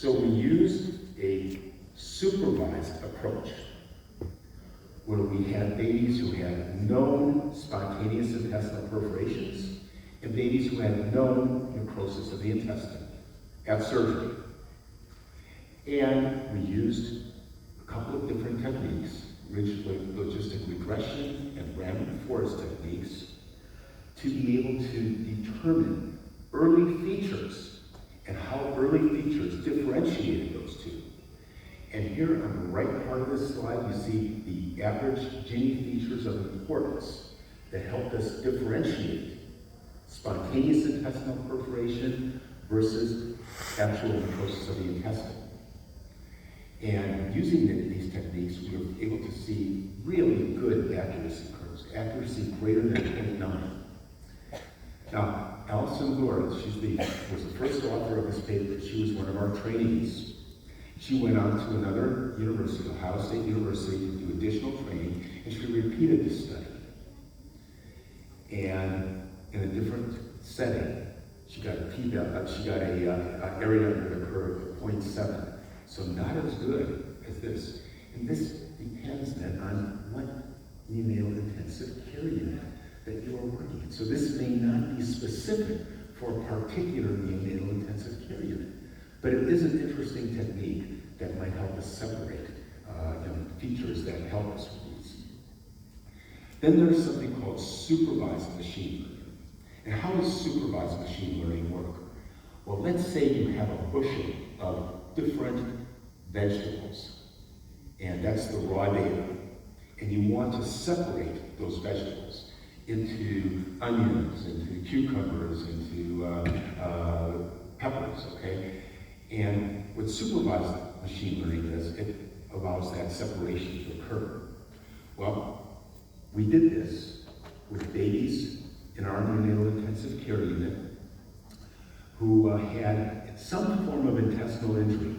So we used a supervised approach where we had babies who had known spontaneous intestinal perforations and babies who had known necrosis of the intestine at surgery. And we used a couple of different techniques, logistic regression and random forest techniques, to be able to determine early features and how early features differentiated those two. And here on the right part of this slide, you see the average Gini features of importance that helped us differentiate spontaneous intestinal perforation versus actual necrosis of the intestine. And using these techniques, we were able to see really good accuracy curves, accuracy greater than 0.9. Now, Alison Lord, was the first author of this paper. She was one of our trainees. She went on to another university, Ohio State University, to do additional training, and she repeated this study. And in a different setting, she got a area under the curve of 0.7. So not as good as this. And this depends then on what neonatal intensive care unit that you are working in. So this may not be specific for a particular neonatal intensive care unit, but it is an interesting technique that might help us separate features that help us with these. Then there's something called supervised machine learning. And how does supervised machine learning work? Well, let's say you have a bushel of different vegetables, and that's the raw data, and you want to separate those vegetables into onions, into cucumbers, into peppers, okay? And what supervised machine learning does, it allows that separation to occur. Well, we did this with babies in our neonatal intensive care unit who had some form of intestinal injury,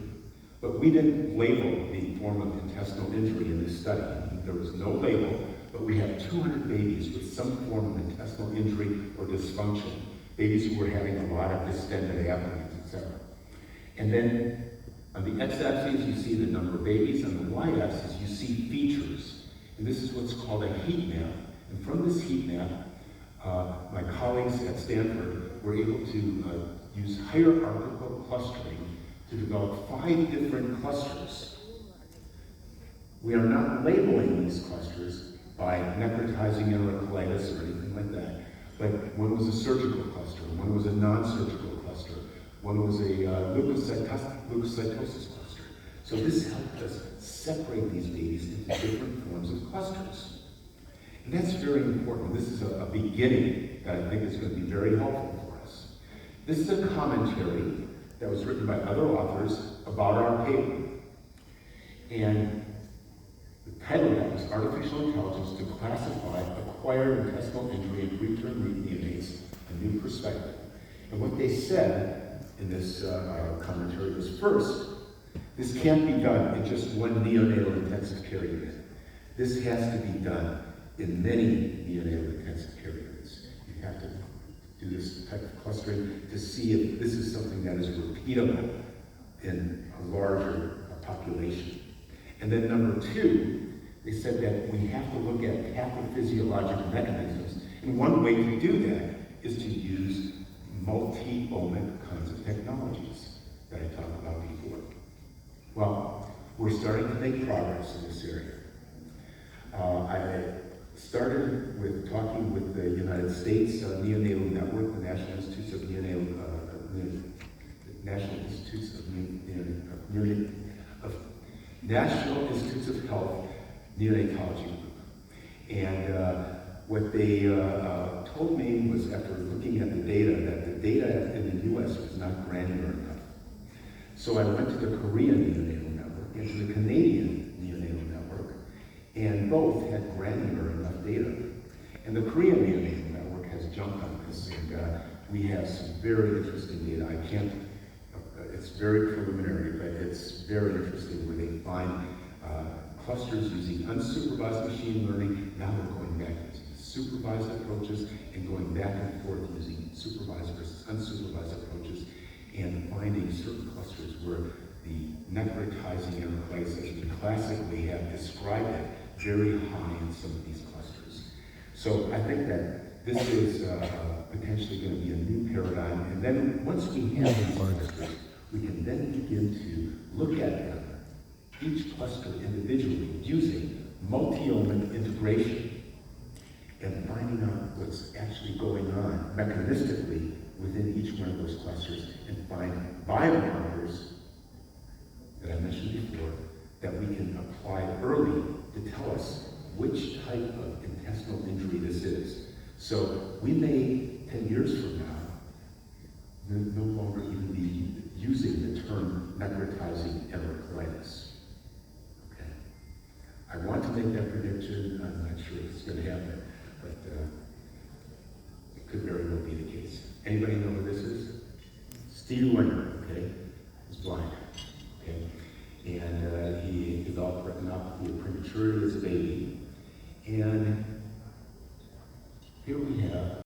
but we didn't label the form of intestinal injury in this study. There was no label, but we had 200 babies with some form of intestinal injury or dysfunction, babies who were having a lot of distended abdomens, etc. And then on the x-axis, you see the number of babies. On the y-axis, you see features. And this is what's called a heat map. And from this heat map, my colleagues at Stanford were able to use hierarchical clustering to develop 5 different clusters. We are not labeling these clusters by necrotizing enterocolitis or anything like that, but one was a surgical cluster, one was a non-surgical cluster, one was a leukocytosis cluster. So this helped us separate these babies into different forms of clusters. And that's very important. This is a beginning that I think is going to be very helpful for us. This is a commentary that was written by other authors about our paper. And the title of that was Artificial Intelligence to Classify Acquired Intestinal Injury in Preterm Neonates, a New Perspective. And what they said in this commentary was, first, this can't be done in just one neonatal intensive care unit. This has to be done in many neonatal intensive care units. You have to do this type of clustering to see if this is something that is repeatable in a larger population. And then number 2, they said that we have to look at pathophysiologic mechanisms. And one way to do that is to use multi-omic kinds of technologies that I talked about before. Well, we're starting to make progress in this area. I started with talking with the United States Neonatal Network, the National Institutes of National Institutes of Health Neonatology Group. And what they told me was, after looking at the data, that the data in the US was not granular enough. So I went to the Korean Neonatal Network and to the Canadian Neonatal Network, and both had granular enough data. And the Korean Neonatal Network has jumped on this, and we have some very interesting data. I can't, it's very preliminary, but it's very interesting where they find clusters using unsupervised machine learning. Now they're going back to supervised approaches and going back and forth using supervised versus unsupervised approaches, and finding certain clusters where necrotizing enterocolitis, as we classically have described it, very high in some of these clusters. So I think that this is potentially going to be a new paradigm, and then once we have these clusters, we can then begin to look at them, each cluster individually, using multi-omic integration and finding out what's actually going on mechanistically within each one of those clusters, and find biomarkers that I mentioned before that we can apply early to tell us which type of intestinal injury this is. So we may, 10 years from now, no longer even be using the term necrotizing enterocolitis. Okay. I want to make that prediction. I'm not sure if it's going to happen, but it could very well be the case. Anybody know who this is? Steve Winger, okay? He's blind, okay? And he developed retinopathy of prematurity as a baby. And here we have